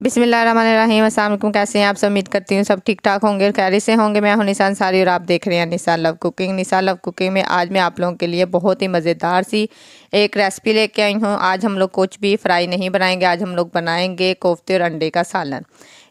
बिस्मिल्लाहिर्रहमानिर्रहीम। अस्सलाम वालेकुम। कैसे हैं आप सब? उम्मीद करती हूँ सब ठीक ठाक होंगे और खैरियत से होंगे। मैं हूँ निशान सारी और आप देख रहे हैं निशान लव कुकिंग। निशान लव कुकिंग में आज मैं आप लोगों के लिए बहुत ही मज़ेदार सी एक रेसिपी लेके आई हूँ। आज हम लोग कुछ भी फ्राई नहीं बनाएंगे, आज हम लोग बनाएंगे कोफ्ते और अंडे का सालन।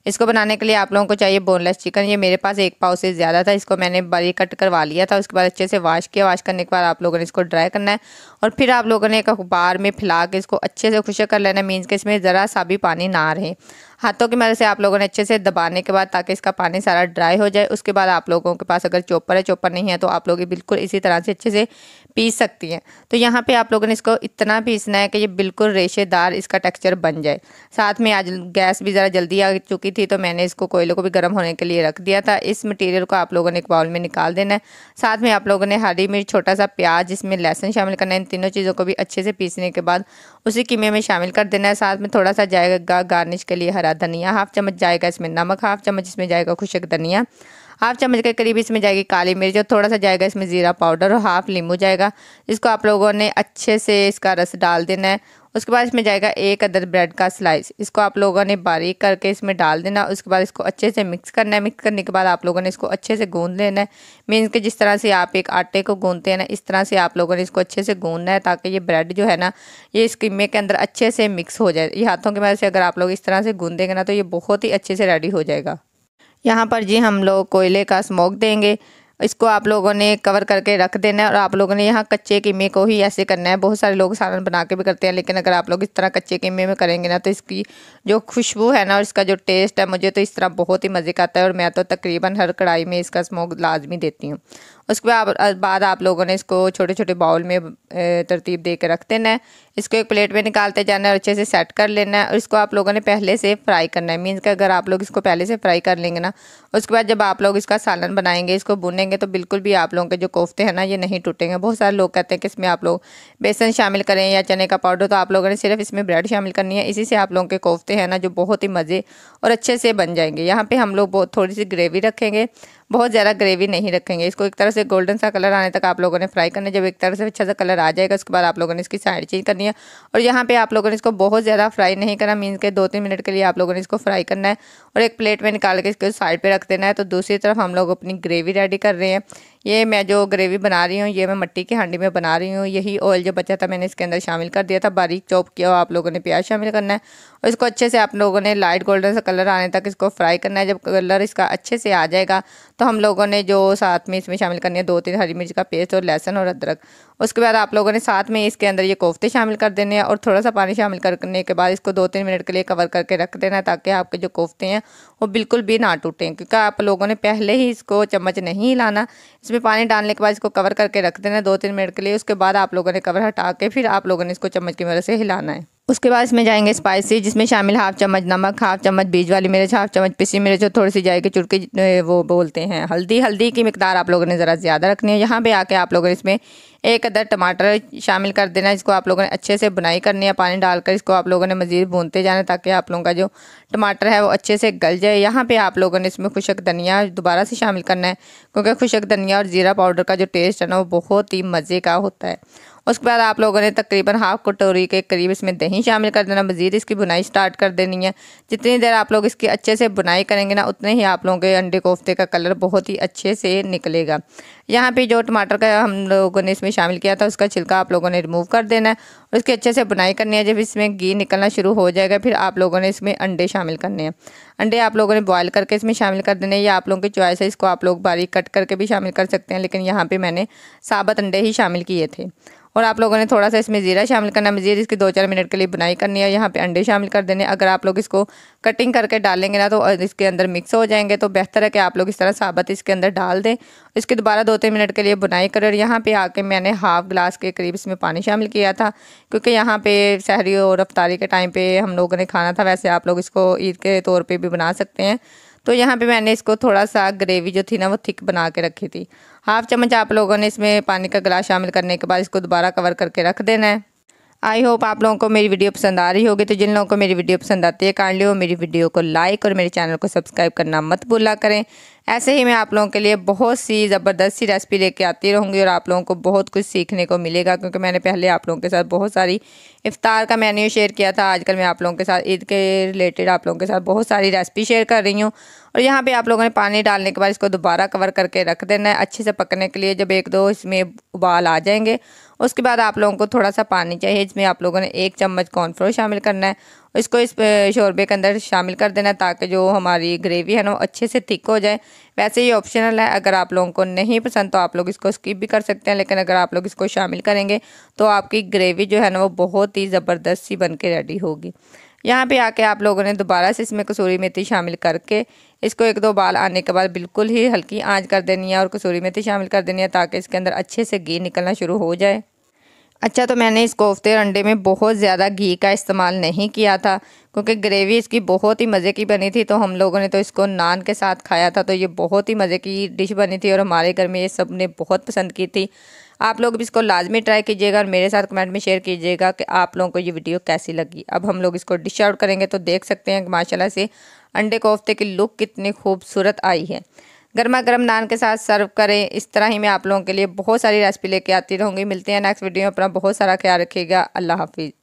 इसको बनाने के लिए आप लोगों को चाहिए बोनलेस चिकन। ये मेरे पास 1 पाव से ज़्यादा था। इसको मैंने बारीक कट करवा लिया था। उसके बाद अच्छे से वॉश किया। वॉश करने के बाद आप लोगों ने इसको ड्राई करना है और फिर आप लोगों ने एक अखबार में फैला के इसको अच्छे से खुश्क कर लेना है। मीन्स के इसमें ज़रा सा भी पानी ना रहे। हाथों की मदद से आप लोगों ने अच्छे से दबाने के बाद ताकि इसका पानी सारा ड्राई हो जाए। उसके बाद आप लोगों के पास अगर चॉपर है, चॉपर नहीं है तो आप लोग ये बिल्कुल इसी तरह से अच्छे से पीस सकती हैं। तो यहाँ पे आप लोगों ने इसको इतना पीसना है कि ये बिल्कुल रेशेदार इसका टेक्सचर बन जाए। साथ में आज गैस भी ज़रा जल्दी आ चुकी थी तो मैंने इसको कोयले को भी गर्म होने के लिए रख दिया था। इस मटेरियल को आप लोगों ने एक बाउल में निकाल देना है। साथ में आप लोगों ने हरी मिर्च, छोटा सा प्याज, इसमें लहसुन शामिल करना है। इन तीनों चीज़ों को भी अच्छे से पीसने के बाद उसी कीमे में शामिल कर देना है। साथ में थोड़ा सा जाएगा गार्निश के लिए हरा धनिया, 1/2 चम्मच जाएगा इसमें नमक, 1/2 चम्मच इसमें जाएगा खुश्क धनिया, 1/2 चम्मच के करीब इसमें जाएगी काली मिर्च और थोड़ा सा जाएगा इसमें ज़ीरा पाउडर और 1/2 नींबू जाएगा। इसको आप लोगों ने अच्छे से इसका रस डाल देना है। उसके बाद इसमें जाएगा 1 अदद ब्रेड का स्लाइस। इसको आप लोगों ने बारीक करके इसमें डाल देना। उसके बाद इसको अच्छे से मिक्स करना है। मिक्स करने के बाद आप लोगों ने इसको अच्छे से गूंद लेना है। मीन्स कि जिस तरह से आप एक आटे को गूंदते हैं ना, इस तरह से आप लोगों ने इसको अच्छे से गूंदना है ताकि ये ब्रेड जो है ना, ये इस कीमे के अंदर अच्छे से मिक्स हो जाए। ये हाथों की मदद से अगर आप लोग इस तरह से गूंदेंगे ना तो ये बहुत ही अच्छे से रेडी हो जाएगा। यहाँ पर जी हम लोग कोयले का स्मोक देंगे। इसको आप लोगों ने कवर करके रख देना है और आप लोगों ने यहाँ कच्चे कीमे को ही ऐसे करना है। बहुत सारे लोग सालन बना के भी करते हैं, लेकिन अगर आप लोग इस तरह कच्चे कीमे में करेंगे ना तो इसकी जो खुशबू है ना और इसका जो टेस्ट है, मुझे तो इस तरह बहुत ही मज़े का आता है और मैं तो तकरीबन हर कढ़ाई में इसका स्मोक लाजमी देती हूँ। उसके बाद आप लोगों ने इसको छोटे छोटे बाउल में तरतीब दे के रख देना है। इसको एक प्लेट में निकालते जाना है और अच्छे से सेट कर लेना है और इसको आप लोगों ने पहले से फ्राई करना है। मीन्स कि अगर आप लोग इसको पहले से फ्राई कर लेंगे ना, उसके बाद जब आप लोग इसका सालन बनाएंगे, इसको भूनेंगे तो बिल्कुल भी आप लोगों के जो कोफ्ते हैं ना ये नहीं टूटेंगे। बहुत सारे लोग कहते हैं कि इसमें आप लोग बेसन शामिल करें या चने का पाउडर, तो आप लोगों ने सिर्फ इसमें ब्रेड शामिल करनी है। इसी से आप लोगों के कोफ्ते हैं ना जो बहुत ही मज़े और अच्छे से बन जाएंगे। यहाँ पे हम लोग बहुत थोड़ी सी ग्रेवी रखेंगे, बहुत ज़्यादा ग्रेवी नहीं रखेंगे। इसको एक तरह से गोल्डन सा कलर आने तक आप लोगों ने फ्राई करना है। जब एक तरह से अच्छा सा कलर आ जाएगा उसके बाद आप लोगों ने इसकी साइड चेंज करनी है और यहाँ पे आप लोगों ने इसको बहुत ज़्यादा फ्राई नहीं करना। मीन्स के 2-3 मिनट के लिए आप लोगों ने इसको फ्राई करना है और एक प्लेट में निकाल के इसको साइड पे रख देना है। तो दूसरी तरफ हम लोग अपनी ग्रेवी रेडी कर रहे हैं। ये मैं जो ग्रेवी बना रही हूँ ये मैं मिट्टी की हांडी में बना रही हूँ। यही ऑयल जो बचा था मैंने इसके अंदर शामिल कर दिया था। बारीक चॉप किया हुआ आप लोगों ने प्याज शामिल करना है और इसको अच्छे से आप लोगों ने लाइट गोल्डन सा कलर आने तक इसको फ्राई करना है। जब कलर इसका अच्छे से आ जाएगा तो हम लोगों ने जो साथ में इसमें शामिल करनी है 2-3 हरी मिर्च का पेस्ट और लहसुन और अदरक। उसके बाद आप लोगों ने साथ में इसके अंदर ये कोफ्ते शामिल कर देने हैं और थोड़ा सा पानी शामिल करने के बाद इसको 2-3 मिनट के लिए कवर करके रख देना है ताकि आपके जो कोफ्ते हैं वो बिल्कुल भी ना टूटें। क्योंकि आप लोगों ने पहले ही इसको चम्मच नहीं हिलाना, इसमें पानी डालने के बाद इसको कवर करके रख देना है 2-3 मिनट के लिए। उसके बाद आप लोगों ने कवर हटा के फिर आप लोगों ने इसको चम्मच की मदद से हिलाना है। उसके बाद इसमें जाएंगे स्पाइसी, जिसमें शामिल 1/2 चम्मच नमक, 1/2 चम्मच बीज वाली मिर्च, 1/2 चम्मच पिसी मिर्च और थोड़ी सी जाएगी चुटकी वो बोलते हैं हल्दी। हल्दी की मिकदार आप लोगों ने ज़रा ज़्यादा रखनी है। यहाँ पे आके आप लोगों ने इसमें 1 अदद टमाटर शामिल कर देना है। इसको आप लोगों ने अच्छे से बुनाई करनी है। पानी डालकर इसको आप लोगों ने मज़ीद भूनते जाना ताकि आप लोगों का जो टमाटर है वो अच्छे से गल जाए। यहाँ पे आप लोगों ने इसमें खुश्क धनिया दोबारा से शामिल करना है क्योंकि खुश्क धनिया और ज़ीरा पाउडर का जो टेस्ट है ना वो बहुत ही मज़े का होता है। उसके बाद आप लोगों ने तकरीबन 1/2 कटोरी के करीब इसमें दही शामिल कर देना। मज़ीद इसकी बुनाई स्टार्ट कर देनी है। जितनी देर आप लोग इसकी अच्छे से बुनाई करेंगे ना उतने ही आप लोगों के अंडे कोफ्ते का कलर बहुत ही अच्छे से निकलेगा। यहाँ पे जो टमाटर का हम लोगों ने इसमें शामिल किया था उसका छिलका आप लोगों ने रिमूव कर देना है और इसकी अच्छे से बुनाई करनी है। जब इसमें घी निकलना शुरू हो जाएगा फिर आप लोगों ने इसमें अंडे शामिल करने हैं। अंडे आप लोगों ने बॉयल करके इसमें शामिल कर देने हैं। ये आप लोगों की चॉइस है, इसको आप लोग बारीक कट करके भी शामिल कर सकते हैं, लेकिन यहाँ पे मैंने साबुत अंडे ही शामिल किए थे। और आप लोगों ने थोड़ा सा इसमें ज़ीरा शामिल करना है। मज़ीद इसकी 2-4 मिनट के लिए बुनाई करनी है। यहाँ पे अंडे शामिल कर देने। अगर आप लोग इसको कटिंग करके डालेंगे ना तो इसके अंदर मिक्स हो जाएंगे, तो बेहतर है कि आप लोग इस तरह साबुत इसके अंदर डाल दें। इसकी दोबारा 2-3 मिनट के लिए बुनाई करें। और यहाँ पे आके मैंने 1/2 गिलास के करीब इसमें पानी शामिल किया था क्योंकि यहाँ पे सहरी और अफ्तारी के टाइम पे हम लोगों ने खाना था। वैसे आप लोग इसको ईद के तौर पर भी बना सकते हैं। तो यहाँ पे मैंने इसको थोड़ा सा ग्रेवी जो थी ना वो थिक बना के रखी थी। 1/2 चम्मच आप लोगों ने इसमें पानी का गिलास शामिल करने के बाद इसको दोबारा कवर करके रख देना है। आई होप आप लोगों को मेरी वीडियो पसंद आ रही होगी। तो जिन लोगों को मेरी वीडियो पसंद आती है काइंडली वो मेरी वीडियो को लाइक और मेरे चैनल को सब्सक्राइब करना मत भूला करें। ऐसे ही मैं आप लोगों के लिए बहुत सी ज़बरदस्त सी रेसिपी लेके आती रहूँगी और आप लोगों को बहुत कुछ सीखने को मिलेगा, क्योंकि मैंने पहले आप लोगों के साथ बहुत सारी इफ्तार का मेन्यू शेयर किया था। आजकल मैं आप लोगों के साथ ईद के रिलेटेड आप लोगों के साथ बहुत सारी रेसिपी शेयर कर रही हूँ। और यहाँ पे आप लोगों ने पानी डालने के बाद इसको दोबारा कवर करके रख देना है अच्छे से पकने के लिए। जब 1-2 इसमें उबाल आ जाएंगे उसके बाद आप लोगों को थोड़ा सा पानी चाहिए। इसमें आप लोगों ने 1 चम्मच कॉर्नफ्लोर शामिल करना है, इसको इस शोरबे के अंदर शामिल कर देना है ताकि जो हमारी ग्रेवी है ना वो अच्छे से थिक हो जाए। वैसे ये ऑप्शनल है, अगर आप लोगों को नहीं पसंद तो आप लोग इसको स्किप भी कर सकते हैं, लेकिन अगर आप लोग इसको शामिल करेंगे तो आपकी ग्रेवी जो है ना वो बहुत ही ज़बरदस्त सी बन के रेडी होगी। यहाँ पे आके आप लोगों ने दोबारा से इसमें कसूरी मेथी शामिल करके इसको 1-2 बाल आने के बाद बिल्कुल ही हल्की आंच कर देनी है और कसूरी मेथी शामिल कर देनी है ताकि इसके अंदर अच्छे से घी निकलना शुरू हो जाए। अच्छा, तो मैंने इस कोफ्ते और अंडे में बहुत ज़्यादा घी का इस्तेमाल नहीं किया था क्योंकि ग्रेवी इसकी बहुत ही मज़े की बनी थी। तो हम लोगों ने तो इसको नान के साथ खाया था, तो ये बहुत ही मज़े की डिश बनी थी और हमारे घर में ये सब ने बहुत पसंद की थी। आप लोग भी इसको लाजमी ट्राई कीजिएगा और मेरे साथ कमेंट में शेयर कीजिएगा कि आप लोगों को ये वीडियो कैसी लगी। अब हम लोग इसको डिश आउट करेंगे तो देख सकते हैं कि माशाल्लाह से अंडे कोफ्ते की लुक कितनी खूबसूरत आई है। गर्मा गर्म नान के साथ सर्व करें। इस तरह ही मैं आप लोगों के लिए बहुत सारी रेसिपी लेके आती रहूँगी। मिलते हैं नेक्स्ट वीडियो में। अपना बहुत सारा ख्याल रखिएगा। अल्लाह हाफिज़।